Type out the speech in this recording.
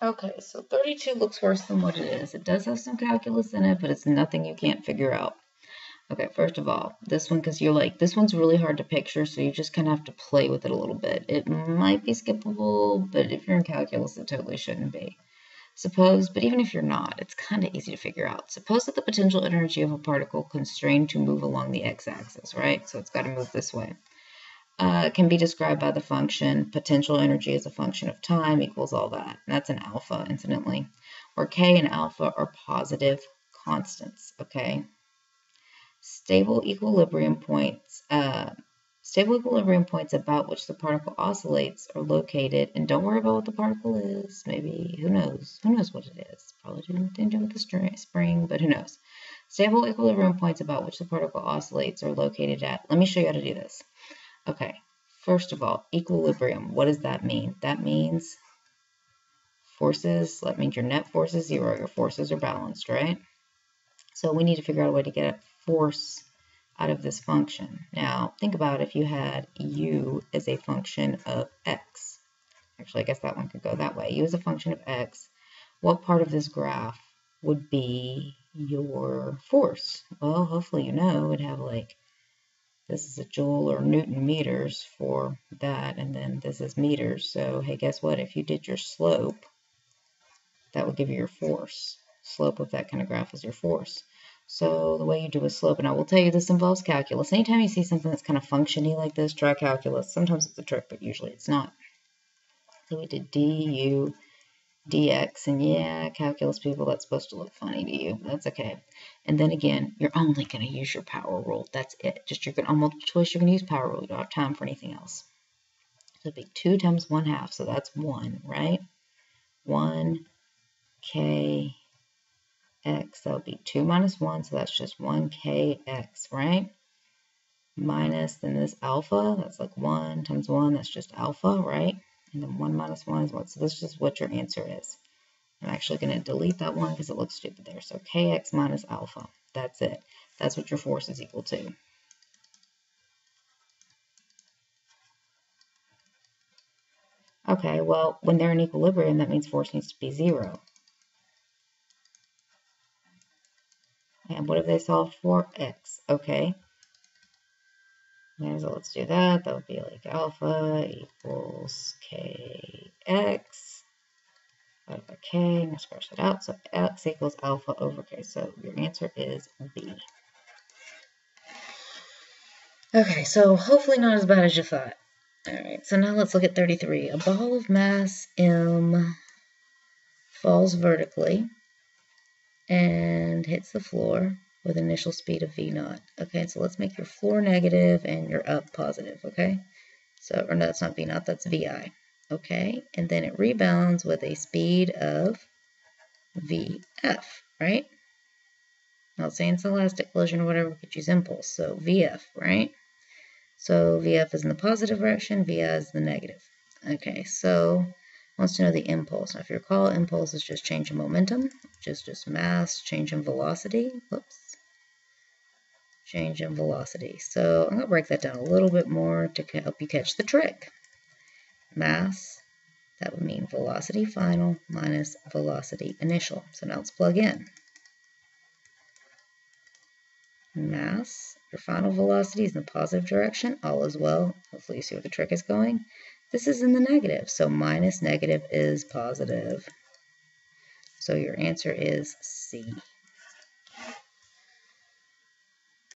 Okay, so 32 looks worse than what it is. It does have some calculus in it, but it's nothing you can't figure out. Okay, first of all, this one, because you're like, this one's really hard to picture, so you just kind of have to play with it a little bit. It might be skippable, but if you're in calculus, it totally shouldn't be. Suppose, but even if you're not, it's kind of easy to figure out. Suppose that the potential energy of a particle constrained to move along the x-axis, right? So it's got to move this way. Can be described by the function potential energy as a function of time equals all that. And that's an alpha, incidentally, where k and alpha are positive constants, okay? Stable equilibrium points about which the particle oscillates are located, and don't worry about what the particle is. Maybe, who knows what it is. Probably didn't do with the spring, but who knows. Stable equilibrium points about which the particle oscillates are located at. Let me show you how to do this. Okay, first of all, equilibrium. What does that mean? That means forces. That means your net force is 0. Your forces are balanced, right? So we need to figure out a way to get a force out of this function. Now, think about if you had u as a function of x. Actually, I guess that one could go that way. U as a function of x. What part of this graph would be your force? Well, hopefully you know it'd have like, this is a joule or Newton meters for that, and then this is meters. So, hey, guess what? If you did your slope, that would give you your force. Slope of that kind of graph is your force. So the way you do a slope, and I will tell you this involves calculus. Anytime you see something that's kind of functiony like this, try calculus. Sometimes it's a trick, but usually it's not. So we did du, dx, and yeah, calculus people, that's supposed to look funny to you, but that's okay. And then again, you're only going to use your power rule. That's it. Just you're going to, on multiple choice, you're going to use power rule. You don't have time for anything else. So it'd be 2 times 1/2, so that's 1, right? 1 k x, that would be 2 minus 1, so that's just 1kx, right? Minus, then this alpha, that's like 1 times 1, that's just alpha, right? And then 1 minus 1 is 1, so this is what your answer is. I'm actually going to delete that one because it looks stupid there. So kx minus alpha, that's it. That's what your force is equal to. Okay, well, when they're in equilibrium, that means force needs to be 0. And what have they solved for? X. Okay. So let's do that. That would be like alpha equals kx divided by k. I'm going to scratch that out. So x equals alpha over k. So your answer is B. Okay, so hopefully not as bad as you thought. All right, so now let's look at 33. A ball of mass m falls vertically and hits the floor with initial speed of v0. Okay, so let's make your floor negative and your up positive, okay? So, or no, that's not v0, that's vi. Okay, and then it rebounds with a speed of vf, right? Not saying it's elastic collision or whatever, we could use impulse. So vf, right? So vf is in the positive direction, vi is the negative. Okay, so wants to know the impulse. Now, if you recall, impulse is just change in momentum, which is just mass, change in velocity. Whoops. Change in velocity. So I'm going to break that down a little bit more to help you catch the trick. Mass, that would mean velocity final minus velocity initial. So now let's plug in. Mass, your final velocity is in the positive direction. All is well. Hopefully you see where the trick is going. This is in the negative, so minus negative is positive. So your answer is C.